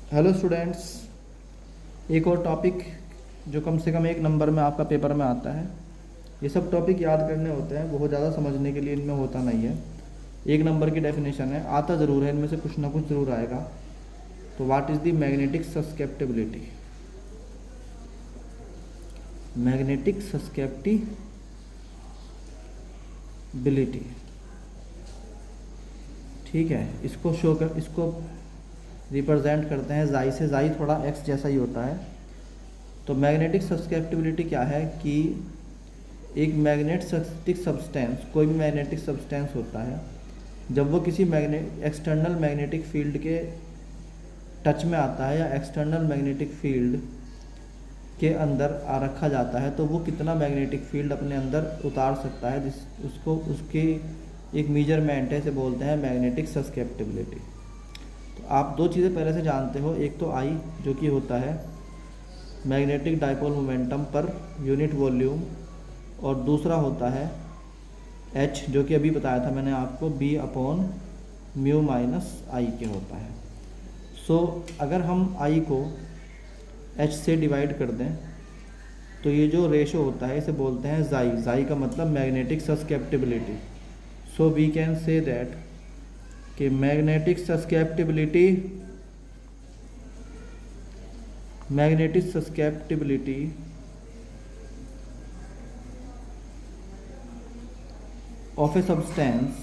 Hello students, एक और topic जो कम से कम एक नंबर में आपका पेपर में आता है। ये सब टॉपिक याद करने होते हैं, बहुत ज़्यादा समझने के लिए इनमें होता नहीं है। एक नंबर की डेफिनेशन है, आता ज़रूर है, इनमें से कुछ ना कुछ ज़रूर आएगा। तो what is the magnetic susceptibility? Magnetic susceptibility, ठीक है। इसको रिप्रेजेंट करते हैं जाई से। जाई थोड़ा एक्स जैसा ही होता है। तो मैग्नेटिक सस्केप्टिबिलिटी क्या है कि एक मैग्नेटिक सब्सटेंस, कोई भी मैग्नेटिक सब्सटेंस होता है, जब वो किसी एक्सटर्नल मैग्नेटिक फील्ड के टच में आता है या एक्सटर्नल मैग्नेटिक फील्ड के अंदर रखा जाता है, तो वो कितना मैग्नेटिक फील्ड अपने अंदर उतार सकता है, उसकी एक मेजरमेंट है, इसे बोलते हैं मैग्नेटिक सस्केप्टिबिलिटी। तो आप दो चीज़ें पहले से जानते हो, एक तो आई जो कि होता है magnetic dipole momentum per unit volume, और दूसरा होता है एच जो कि अभी बताया था मैंने आपको, बी अपॉन म्यू माइनस आई के होता है। सो अगर हम आई को एच से डिवाइड कर दें तो ये जो रेशो होता है इसे बोलते हैं जाई। जाई का मतलब magnetic susceptibility. So we can say that कि magnetic susceptibility of a substance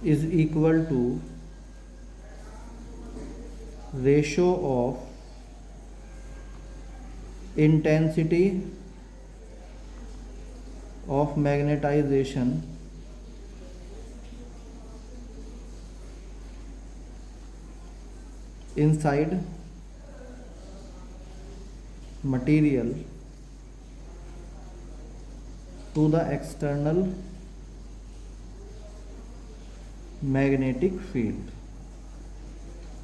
is equal to ratio of intensity of magnetization inside material to the external magnetic field।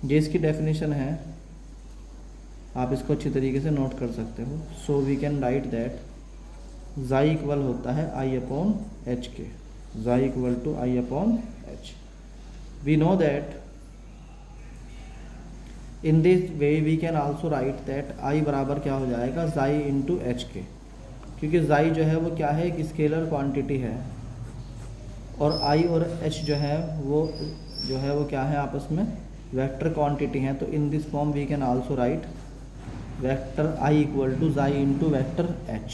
ये इसकी डेफिनेशन है, आप इसको अच्छी तरीके से नोट कर सकते हो। So we can write that chi equal होता है आई अपॉन एच के। Chi equal to I upon H. We know that in this way we can also write that I बराबर क्या हो जाएगा, जाई इंटू एच के, क्योंकि जाई जो है वो क्या है, एक स्केलर क्वांटिटी है, और आई और एच जो है वो क्या है, आपस में वेक्टर क्वांटिटी हैं। तो in this form we can also write vector I equal to chi into vector H.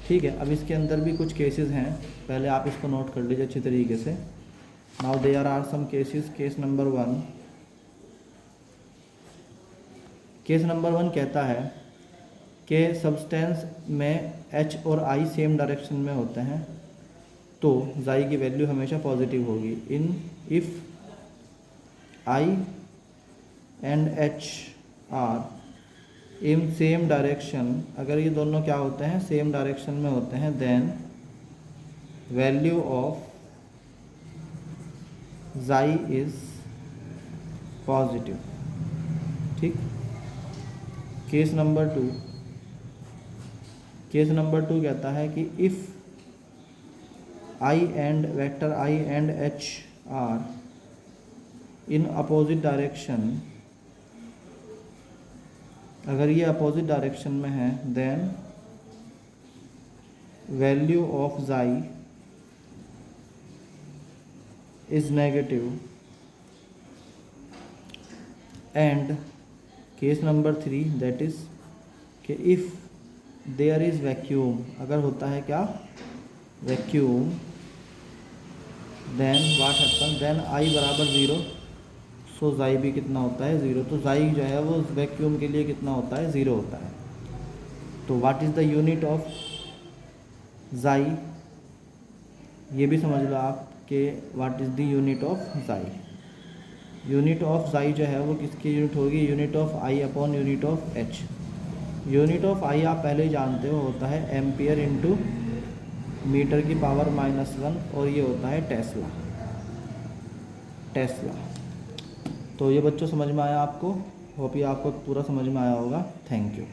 ठीक है, अब इसके अंदर भी कुछ केसेस हैं, पहले आप इसको नोट कर लीजिए अच्छी तरीके से। Now there are some cases. Case number one कहता है कि सब्सटेंस में एच और आई सेम डायरेक्शन में होते हैं, तो जाई की वैल्यू हमेशा पॉजिटिव होगी। In if I and H are in same direction, अगर ये दोनों क्या होते हैं, सेम डायरेक्शन में होते हैं, then value of chi is positive. ठीक। केस नंबर टू कहता है कि if vector I and H are in opposite direction, अगर ये अपोजिट डायरेक्शन में है, then value of chi is negative. And case number 3 that is कि if there is vacuum, अगर होता है क्या, vacuum, then what happen, then I बराबर 0। सो जाई भी कितना होता है, 0। तो जाई जो है वो वैक्यूम के लिए कितना होता है, 0 होता है। तो what is the unit of chi, ये भी समझ लो आप कि what is the unit of chi. Unit of chi जो है वो किसकी यूनिट होगी, unit of I upon unit of H. Unit of I आप पहले ही जानते हो, होता है एम्पियर इंटू मीटर की पावर -1, और ये होता है टेस्ला। तो ये बच्चों समझ में आया आपको? होप ये आपको पूरा समझ में आया होगा। Thank you.